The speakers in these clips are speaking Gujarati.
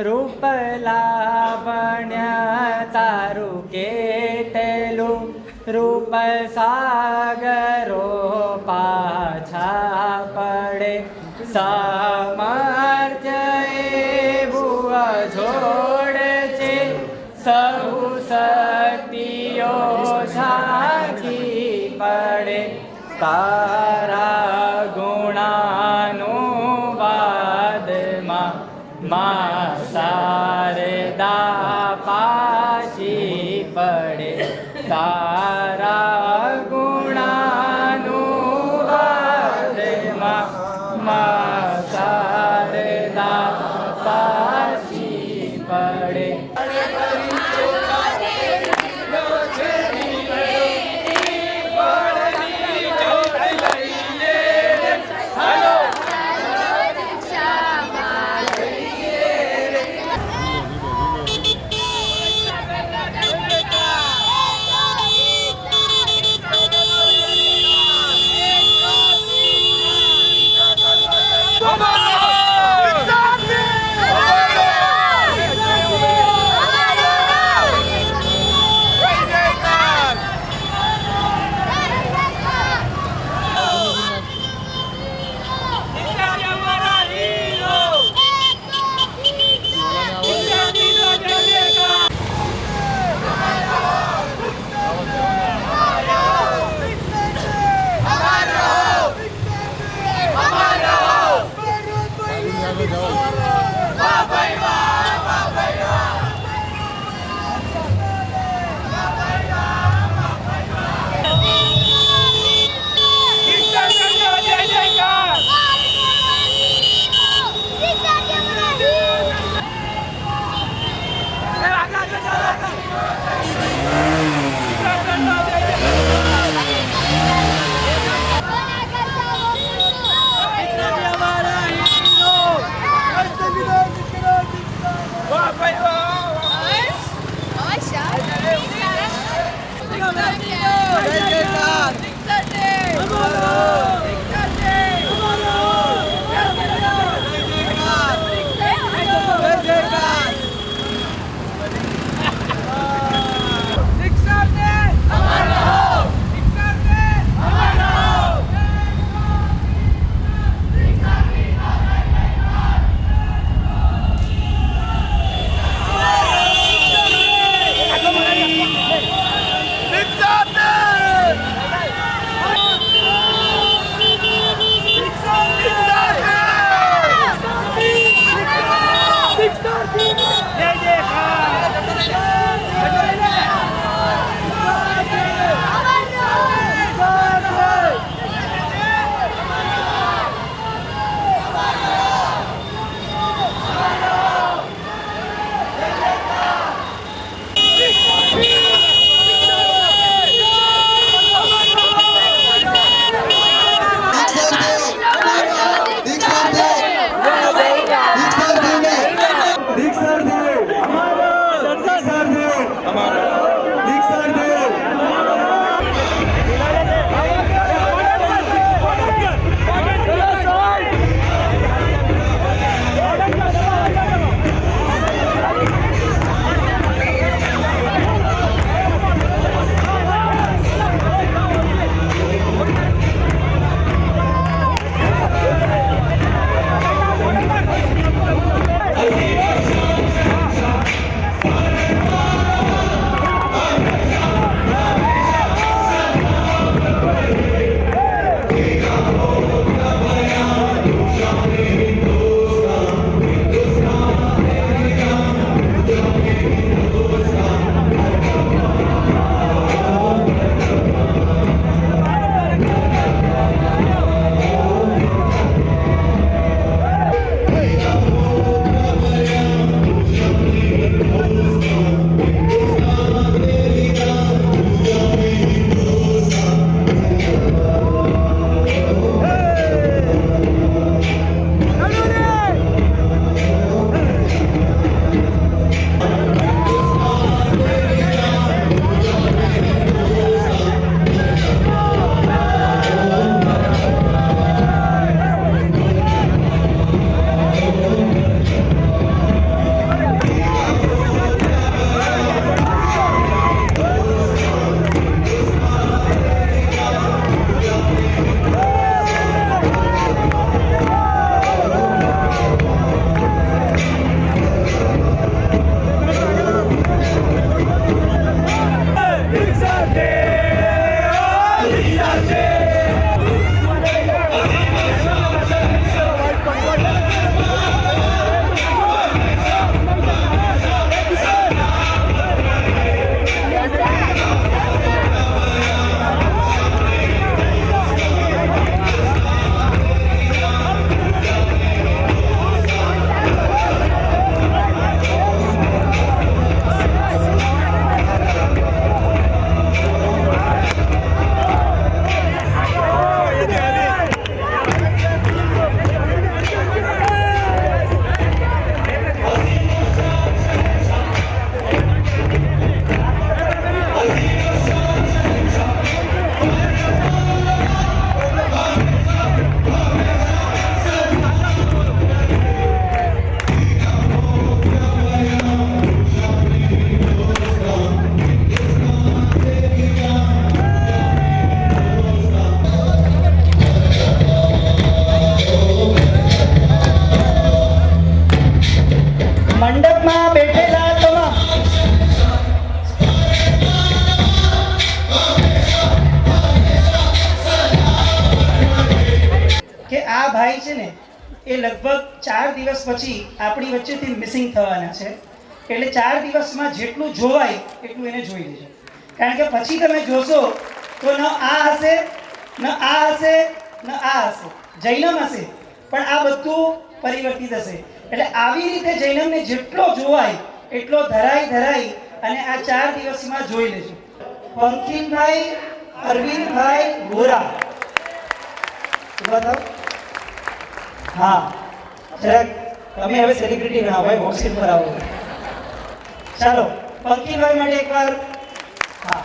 રૂપ લાવણ્ય તારું કેટલું, રૂપ સાગરો પાછા પડે, સામર્થ્ય એવું અજોડ છે, સહુ શક્તિઓ ઝાંખી પડે, તારા ગુણાનુવાદમાં માં શારદા પાછી પડે, તારા ગુણાનુવાદમાં માં શારદા પાછી પડે. લગભગ 4 દિવસ પછી આપણી વચ્ચેથી મિસિંગ થવાના છે. એટલે 4 દિવસમાં જેટલું જોવાય એટલું એને જોઈ લેજો. કારણ કે પછી તમે જોશો તો ન આ હશે, ન આ હશે, ન આ હશે, જૈનમ હશે, પણ આ બધું પરિવર્તિત હશે. એટલે આવી રીતે જૈનમને જેટલો જોવાય એટલો ધરાઈ અને આ 4 દિવસમાં જોઈ લેજો. પંકિમભાઈ અરવિંદભાઈ ગોરા, બતાવો. હા, જરાક તમે હવે સેલિબ્રિટી ગણાવો ભાઈ, વોટ્સએપ પર આવો. ચાલો પંકિમભાઈ માટે એકવાર. હા,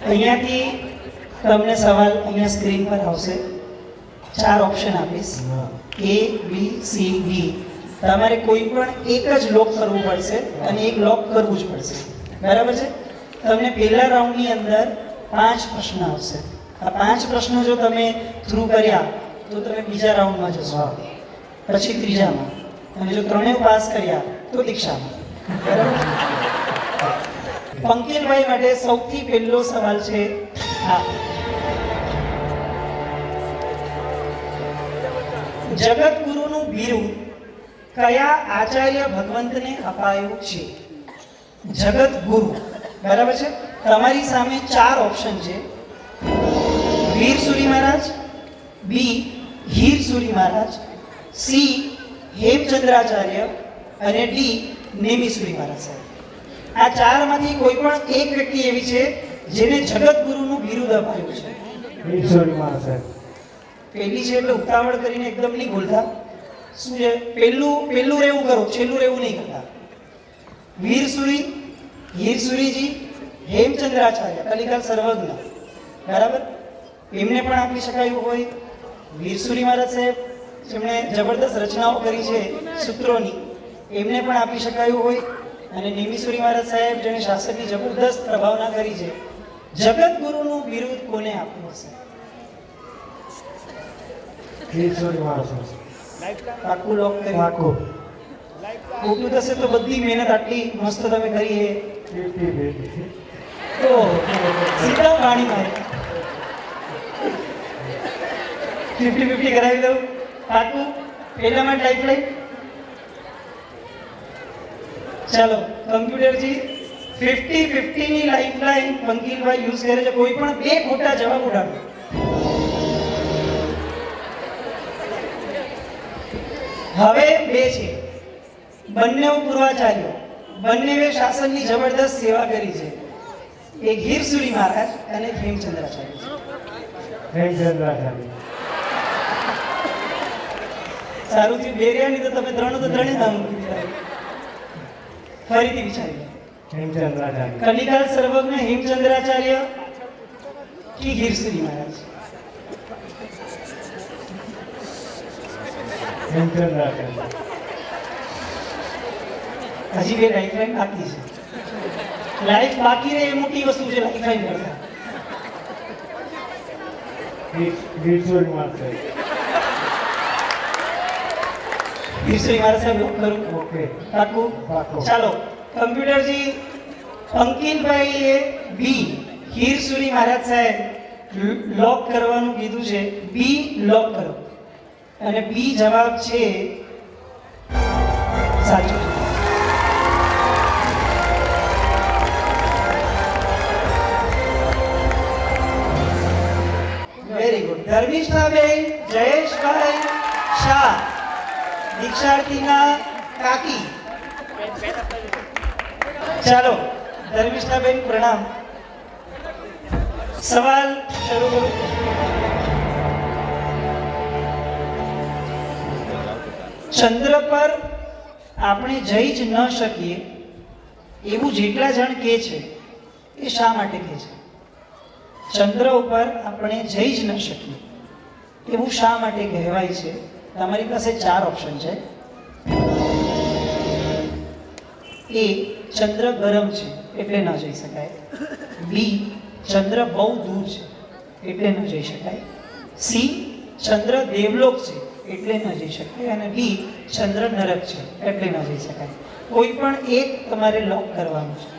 અહીંયાથી તમને સવાલ અહીંયા સ્ક્રીન પર આવશે. 4 ઓપ્શન આપીશ, A, B, C, D. તમારે કોઈ પણ એક જ લોક કરવું પડશે અને એક લોક કરવું જ પડશે. બરાબર છે? તમને પહેલા રાઉન્ડની અંદર 5 પ્રશ્ન આવશે. આ 5 પ્રશ્નો જો તમે થ્રુ કર્યા તો તમે બીજા રાઉન્ડમાં જશો, પછી ત્રીજામાં, અને જો ત્રણેય પાસ કર્યા તો દીક્ષામાં. બરાબર? પંકિલભાઈ માટે સૌથી પહેલો સવાલ છે આ: જગતગુરુનું બિરુદ કયા આચાર્ય ભગવંતને અપાયું છે? જગતગુરુ. બરાબર છે? તમારી સામે 4 ઓપ્શન છે: વીર સુરી મહારાજ, બી હીર સુરી મહારાજ, સી હેમચંદ્રાચાર્ય અને ડી નેમી સુરી મહારાજ સાહેબ. આ 4 માંથી કોઈ પણ એક વ્યક્તિ એવી છે જેને જગતગુરુનું બિરુદ અપાયું છે. વીર સુરી મહારાજ સાહેબ. પહેલી છે એટલે ઉતાવળ કરીને એકદમ નહીં બોલતા. શું છે? પહેલું રહેવું કરો, છેલ્લું રહેવું નહીં કરતા. વીર સુરી, હીર સુરીજી, હેમચંદ્રાચાર્ય, કલિકાલ સર્વજ્ઞ. બરાબર? એમને પણ આપી શકાયું હોય. વીર સુરી મહારાજ સાહેબ જેમણે જબરદસ્ત રચનાઓ કરી છે સૂત્રોની, એમને પણ આપી શકાયું હોય. અને નેમી સુરી મહારાજ સાહેબ જેણે શાસનની જબરદસ્ત પ્રભાવના કરી છે. જગતગુરુનું બિરુદ કોને આપ્યું હશે? વીર સુરી મહારાજ સાહેબ. પાક્કું લોક કરી. પાક્કું. ખોટું થશે તો બધી મહેનત આટલી મસ્ત તમે કરી છે 50-50. તો સીધા વાણીમાં 50-50 કરાવી દઉં. પાક્કું? પહેલામાં લાઈફ. ચાલો કમ્પ્યુટરજી 50-50 ની લાઈફલાઈન પંકિલભાઈ યુઝ કરે છે. કોઈ પણ 2 ખોટા જવાબ ઉડાડો. હવે 2 છે. બંને પૂર્વાચાર્યો, બંનેએ શાસનની જબરદસ્ત સેવા કરી છે. એક હીર સુરી મહારાજ અને એક હેમચંદ્રાચાર્ય છે. હેમચંદ્રાચાર્ય. સારું થયું 2 રહ્યા, નહીં તો તમે ત્રણે નામ મૂકી દીધા. ફરીથી વિચારી લો. હેમચંદ્રાચાર્ય. કલિકાલ સર્વજ્ઞ હેમચંદ્રાચાર્ય કે હીર સુરી મહારાજ? હેમચંદ્રાચાર્ય. હજી 2 લાઈફલાઈન બાકી છે. લાઈફ બાકી રહે એ મોટી વસ્તુ છે લાઈફલાઈન કરતા. વીર સુરી મહારાજ સાહેબ. વીર સુરી મહારાજ સાહેબ લોક કરું? ઓકે. પાક્કું? પાક્કું. ચાલો કમ્પ્યુટરજી પંકિલભાઈએ બી હીર સુરી મહારાજ સાહેબ લોક કરવાનું કીધું છે. બી લોક કરો. અને બી જવાબ છે સાચો. Very good. ધર્મિષ્ઠાબેન જયેશભાઈ શાહ, દીક્ષાર્થીના કાકી. ચાલો ધર્મિષ્ઠાબેન પ્રણામ. સવાલ શરૂ કરું. ચંદ્ર પર આપણે જઈ જ ન શકીએ એવું જેટલા જણ કહે છે એ શા માટે કહે છે? ચંદ્ર ઉપર આપણે જઈ જ ન શકીએ એવું શા માટે કહેવાય છે? તમારી પાસે 4 ઓપ્શન છે. એ ચંદ્ર ગરમ છે એટલે ન જઈ શકાય, બી ચંદ્ર બહુ દૂર છે એટલે ન જઈ શકાય, સી ચંદ્ર દેવલોક છે એટલે ન જઈ શકાય, અને ડી ચંદ્ર નરક છે એટલે ન જઈ શકાય. કોઈ પણ એક તમારે લોક કરવાનું છે.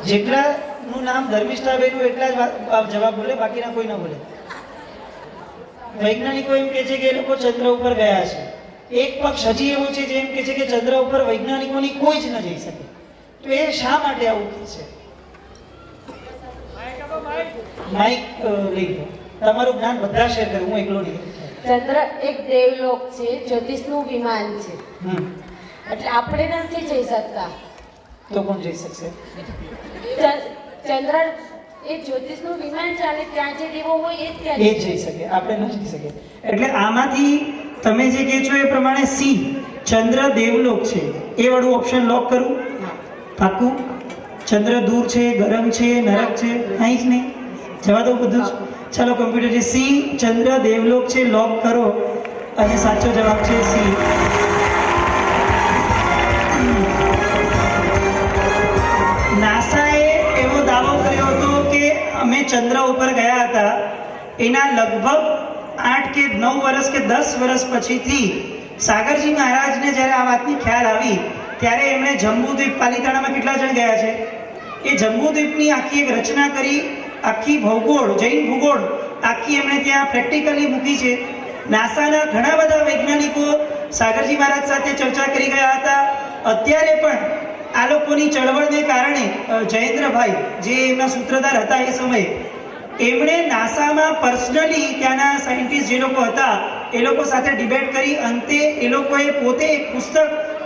જેટલાનું નામ ધર્મિષ્ઠાબેનનું એટલા જ જવાબ બોલે, બાકીના કોઈ ન બોલે. વૈજ્ઞાનિકો એમ કહે છે કે એ લોકો ચંદ્ર ઉપર ગયા છે. એક પક્ષ હજી એવો છે જે એમ કહે છે કે ચંદ્ર ઉપર વૈજ્ઞાનિકોની કોઈ જ ન જઈ શકે. તો એ શા માટે આવું કહે છે? માઇક લઈ લો. તમારું જ્ઞાન બધા શેર કરો, હું એકલો નહીં. ચંદ્ર એક દેવલોક છે, જ્યોતિષનું વિમાન છે, એટલે આપણે નથી જઈ શકતા. તો કોણ જઈ શકશે? ચંદ્ર એ જ્યોતિષનું વિમાન છે અને ત્યાં જે દેવો હોય એ જ ત્યાં એ જઈ શકે, આપણે ન જઈ શકીએ. એટલે આમાંથી તમે જે કહે છો એ પ્રમાણે સી ચંદ્ર દેવલોક છે એ વાળું ઓપ્શન લોક કરું? પાકું? ચંદ્ર દૂર છે, ગરમ છે, નરક છે, કાંઈ જ નહીં, જવા દો બધું જ. ચાલો કમ્પ્યુટર, સી ચંદ્ર દેવલોક છે, લોક કરો અને સાચો જવાબ છે સી. નાસાએ એવો દાવો કર્યો હતો કે અમે ચંદ્ર ઉપર ગયા હતા, એના લગભગ 8 કે 9 વર્ષ કે 10 વર્ષ પછીથી સાગરજી મહારાજને જ્યારે આ વાતની ખ્યાલ આવી ત્યારે એમણે જંબુદ્વીપ, પાલિતાણામાં કેટલા જણ ગયા છે, એ જંબુદ્વીપની આખી એક રચના કરી, આખી ભૂગોળ, જૈન ભૂગોળ આખી એમણે ત્યાં પ્રેક્ટિકલી મૂકી છે. નાસાના ઘણા બધા વૈજ્ઞાનિકો સાગરજી મહારાજ સાથે ચર્ચા કરી ગયા હતા. અત્યારે પણ આ લોકોની ચળવળને કારણે જયેન્દ્રભાઈ, જે એમના સૂત્રધાર હતા એ સમયે, એમણે નાસામાં પર્સનલી ત્યાંના સાયન્ટિસ્ટ જે લોકો હતા એ લોકો સાથે ડિબેટ કરી અંતે એ લોકોએ પોતે એક પુસ્તક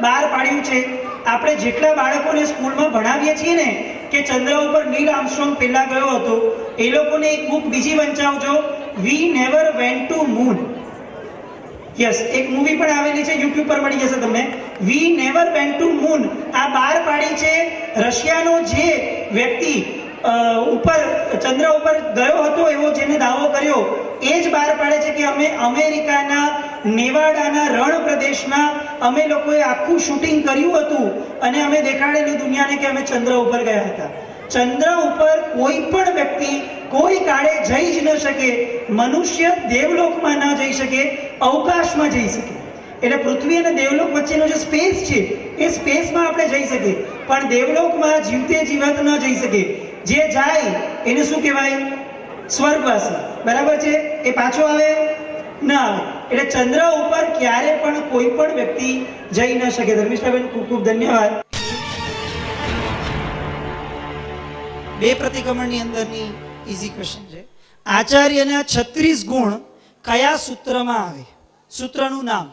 બહાર પાડ્યું છે. આપણે જેટલા બાળકોને સ્કૂલમાં ભણાવીએ છીએ ને કે ચંદ્ર ઉપર નીલ આર્મસ્ટ્રોંગ પહેલા ગયો હતો, એ લોકોને એક બુક બીજી વંચાવજો, we never went to moon. Yes, એક મૂવી પણ આવેલી છે, યુટ્યુબ પર મળી જશે તમને. We never went to moon આ બહાર પાડી છે. રશિયાનો જે વ્યક્તિ ઉપર ચંદ્ર ઉપર ગયો હતો એવો જેને દાવો કર્યો એ જ બહાર પાડે છે કે અમે અમેરિકાના નેવાડાના રણ પ્રદેશમાં અમે લોકોએ આખું શૂટિંગ કર્યું હતું અને અમે દેખાડેલું દુનિયાને કે અમે ચંદ્ર ઉપર ગયા હતા. ચંદ્ર ઉપર કોઈ પણ વ્યક્તિ કોઈ કાળે જઈ જ ન શકે. મનુષ્ય દેવલોકમાં ન જઈ શકે, અવકાશમાં જઈ શકે. એટલે પૃથ્વી અને દેવલોક વચ્ચેનો જે સ્પેસ છે એ સ્પેસમાં આપણે જઈ શકીએ, પણ દેવલોકમાં જીવતે જીવત ન જઈ શકે. જે જાય એને શું કહેવાય? સ્વર્ગવાસી. બરાબર છે? એ પાછો આવે ના આવે. એટલે ચંદ્ર ઉપર ક્યારે પણ કોઈ પણ વ્યક્તિ જઈ ન શકે. ધર્મિષ્ઠાબેન, ખૂબ ખૂબ ધન્યવાદ. બે પ્રતિક્રમણની અંદરની ઈઝી ક્વેશ્ચન છે. આચાર્યના 36 ગુણ કયા સૂત્રમાં આવે? સૂત્રનું નામ.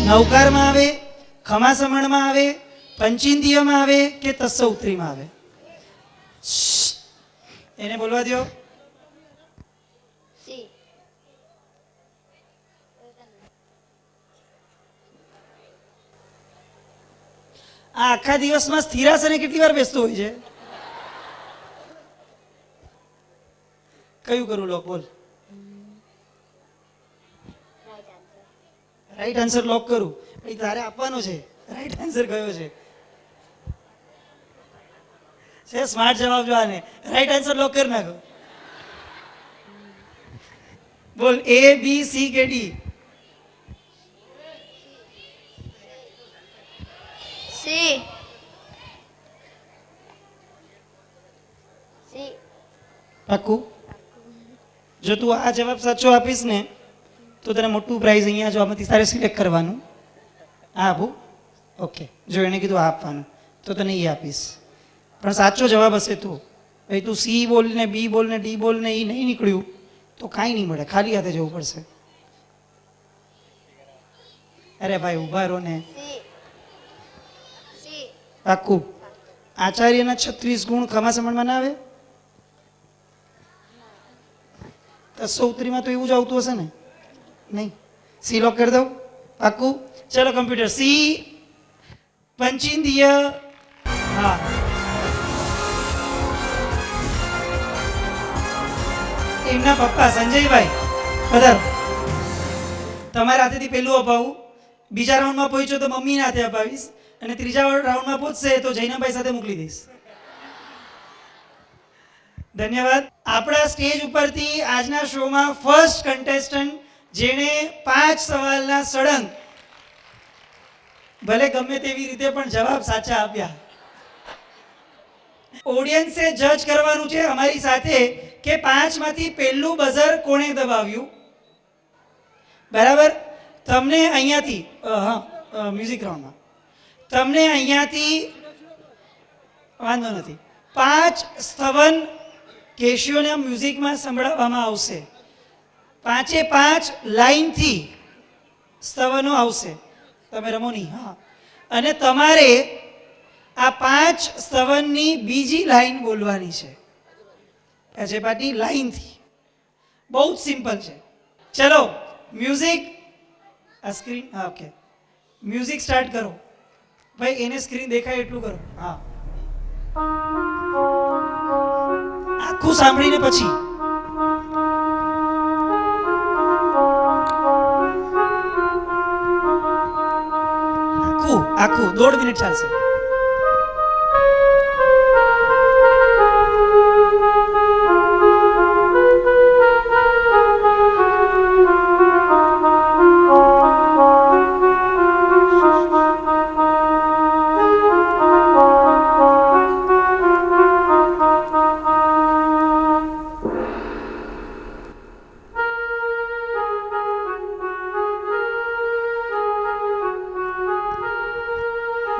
નવકારમાં આવે, ખમાસમણમાં આવે, પંચિંદ્રિયમાં આવે કે તસ્સૌત્રીમાં આવે? એને બોલવા દો. આ આખા દિવસમાં સ્થિરાસને કેટલી વાર બેસતો હોય છે? કયું કરું લોક? બોલ. રાઈટ આન્સર લોક કરું? ભાઈ તારે આપવાનો છે. રાઈટ આન્સર કયો છે? સ્માર્ટ જવાબ જો આને. રાઈટ આન્સર લોક કરી નાખો. બોલ, એ બી સી કે ડી? સી. સી. પાક્કું? જો તું આ જવાબ સાચો આપીશ ને તો તને મોટું પ્રાઇઝ અહીંયા જો આમાંથી તારે સિલેક્ટ કરવાનું. આ આપું? ઓકે. જો એને કીધું આપવાનું તો તને એ આપીશ, પણ સાચો જવાબ હશે તો. ભાઈ તું સી બોલ ને બી બોલ ને ડી બોલ ને એ નહીં નીકળ્યું તો કાંઈ નહીં મળે, ખાલી હાથે જવું પડશે. અરે ભાઈ ઊભા રહો ને. પાક્કું? આચાર્યના 36 ગુણ ખમાસમણમાં ના આવે? તસ્સૌત્રીમાં તો એવું જ આવતું હશે ને? નહીં. સી લોક કરી દઉં? પાક્કું? ચલો કમ્પ્યુટર, સી પંચિંદ્રિય. હા, એમના પપ્પા સંજયભાઈ પધારો. તમારા હાથેથી પેલું અપાવું, બીજા રાઉન્ડમાં પહોંચ્યો તો મમ્મીના હાથે અપાવીશ, અને ત્રીજા રાઉન્ડમાં પહોંચશે તો જૈનભાઈ સાથે મોકલી દઈશ. ધન્યવાદ. આપણા સ્ટેજ ઉપરથી આજના શોમાં ફર્સ્ટ કન્ટેસ્ટન્ટ જેણે 5 સવાલના સળંગ ભલે ગમે તેવી રીતે પણ જવાબ સાચા આપ્યા. ઓડિયન્સે જજ કરવાનું છે અમારી સાથે કે 5 માંથી પહેલું બઝર કોણે દબાવ્યું. બરાબર. તમને અહીંયાથી મ્યુઝિક રાઉન્ડમાં તમને અહીંયાથી વાંધો નથી 5 સ્તવન કેશિયોના મ્યુઝિકમાં સંભળાવવામાં આવશે. 5 લાઈનથી સ્તવનો આવશે. તમે રમો નહીં. હા. અને તમારે આ 5 સ્તવનની બીજી લાઈન બોલવાની છે. અજય પાટી લાઈનથી. બહુ જ સિમ્પલ છે. ચલો મ્યુઝિક. આ સ્ક્રીન. હા ઓકે. મ્યુઝિક સ્ટાર્ટ કરો. ભાઈ એને સ્ક્રીન દેખાય એટલું કરો. હા આખું સાંભળીને પછી આખું 1.5 મિનિટ ચાલશે.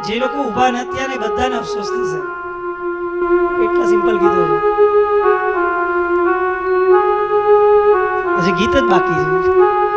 જે લોકો ઊભા નથી અને બધાને અફસોસ થશે. એટલા સિમ્પલ ગીતો છે. હજી ગીત જ બાકી છે.